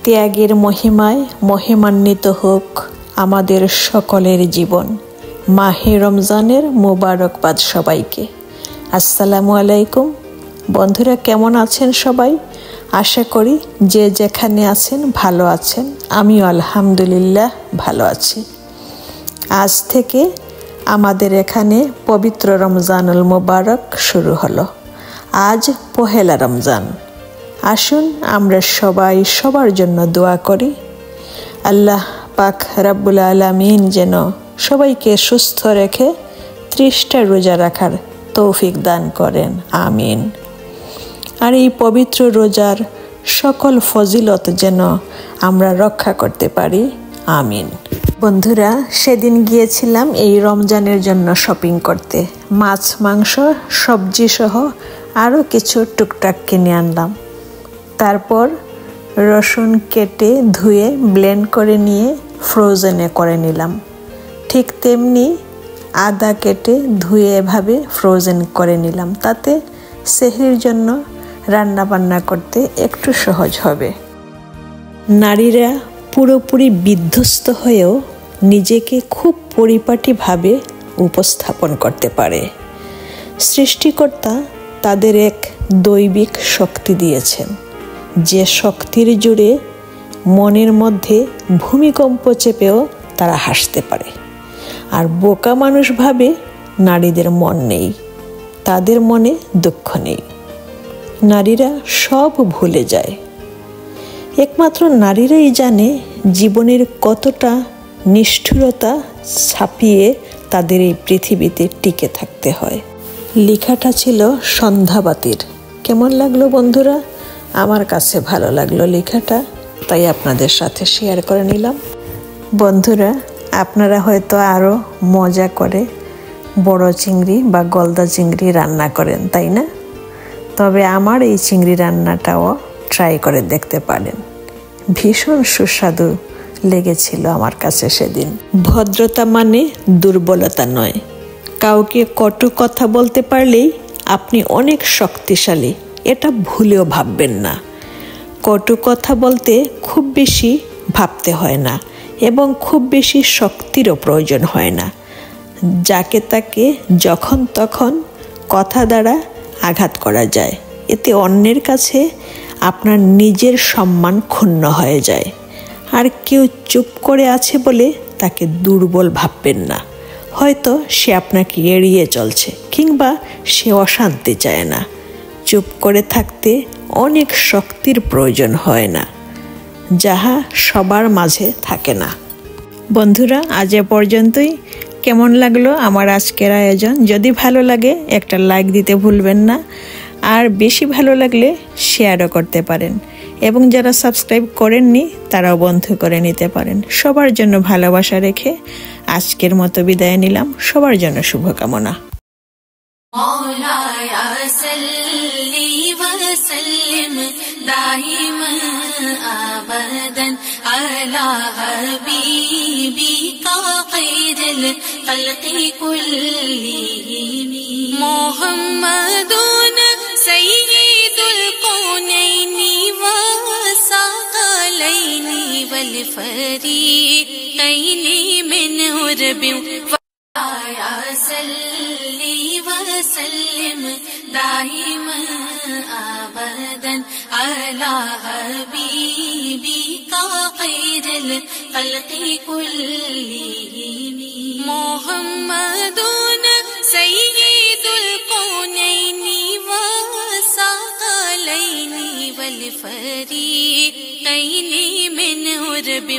ত্যাগের মহিমায় মহিমান্বিত হোক আমাদের সকলের জীবন। মাহে রমজানের মোবারকবাদ সবাইকে। আসসালামু আলাইকুম বন্ধুরা, কেমন আছেন সবাই? আশা করি যে যেখানে আছেন ভালো আছেন। আমিও আলহামদুলিল্লাহ ভালো আছি। আজ থেকে আমাদের এখানে পবিত্র রমজানুল মোবারক শুরু হলো। আজ পহেলা রমজান। আসুন আমরা সবাই সবার জন্য দোয়া করি। আল্লাহ পাক রাব্বুল আলামিন যেন সবাইকে সুস্থ রেখে 30টা রোজা রাখার তৌফিক দান করেন, আমিন। আর এই পবিত্র রোজার সকল ফজিলত যেন আমরা রক্ষা করতে পারি, আমিন। বন্ধুরা, সেদিন গিয়েছিলাম এই রমজানের জন্য শপিং করতে। মাছ, মাংস, সবজি সহ আরও কিছু টুকটাক কিনে আনলাম। তারপর রসুন কেটে ধুয়ে ব্লেন্ড করে নিয়ে ফ্রোজেনে করে নিলাম। ঠিক তেমনি আদা কেটে ধুয়ে এভাবে ফ্রোজেন করে নিলাম। তাতে সেহরির জন্য রান্না বান্না করতে একটু সহজ হবে। নারীরা পুরোপুরি বিধ্বস্ত হয়েও নিজেকে খুব পরিপাটিভাবে উপস্থাপন করতে পারে। সৃষ্টিকর্তা তাদের এক দৈবিক শক্তি দিয়েছেন, যে শক্তির জুড়ে মনের মধ্যে ভূমিকম্প চেপেও তারা হাসতে পারে। আর বোকা মানুষ ভাবে নারীদের মন নেই, তাদের মনে দুঃখ নেই। নারীরা সব ভুলে যায়। একমাত্র নারীরাই জানে জীবনের কতটা নিষ্ঠুরতা ছাপিয়ে তাদের এই পৃথিবীতে টিকে থাকতে হয়। লেখাটা ছিল সন্ধ্যাবাতির। কেমন লাগলো বন্ধুরা? আমার কাছে ভালো লাগলো লেখাটা, তাই আপনাদের সাথে শেয়ার করে নিলাম। বন্ধুরা, আপনারা হয়তো আরও মজা করে বড় চিংড়ি বা গলদা চিংড়ি রান্না করেন, তাই না? তবে আমার এই চিংড়ি রান্নাটাও ট্রাই করে দেখতে পারেন। ভীষণ সুস্বাদু লেগেছিল আমার কাছে সেদিন। ভদ্রতা মানে দুর্বলতা নয়। কাউকে কটু কথা বলতে পারলেই আপনি অনেক শক্তিশালী, এটা ভুলেও ভাববেন না। কটু কথা বলতে খুব বেশি ভাবতে হয় না এবং খুব বেশি শক্তিরও প্রয়োজন হয় না। যাকে তাকে যখন তখন কথা দ্বারা আঘাত করা যায়। এতে অন্যের কাছে আপনার নিজের সম্মান ক্ষুণ্ণ হয়ে যায়। আর কেউ চুপ করে আছে বলে তাকে দুর্বল ভাববেন না। হয়তো সে আপনাকে এড়িয়ে চলছে কিংবা সে অশান্তি চায় না। চুপ করে থাকতে অনেক শক্তির প্রয়োজন হয় না, যাহা সবার মাঝে থাকে না। বন্ধুরা, আজ এ পর্যন্তই। কেমন লাগলো আমার আজকের আয়োজন? যদি ভালো লাগে একটা লাইক দিতে ভুলবেন না। আর বেশি ভালো লাগলে শেয়ারও করতে পারেন। এবং যারা সাবস্ক্রাইব করেননি তারাও বন্ধু করে নিতে পারেন। সবার জন্য ভালোবাসা রেখে আজকের মতো বিদায় নিলাম। সবার জন্য শুভকামনা। মোহাম্মদুন সাইয়্যিদুল কওনাইনি ওয়া সাকালাইনি ওয়াল ফরীকাইনি মিন উরবি ওয়া সাল্লি ওয়া সাল্লিম দাইমান আবাদান আলা হাবিবিকা খায়রুল খালকি কুল্লিহিম। মোহাম্মদুন সাইয়্যিদুল কওনাইনি ওয়া সাকালাইনি ওয়াল ফরীকাইনি মিন উরবি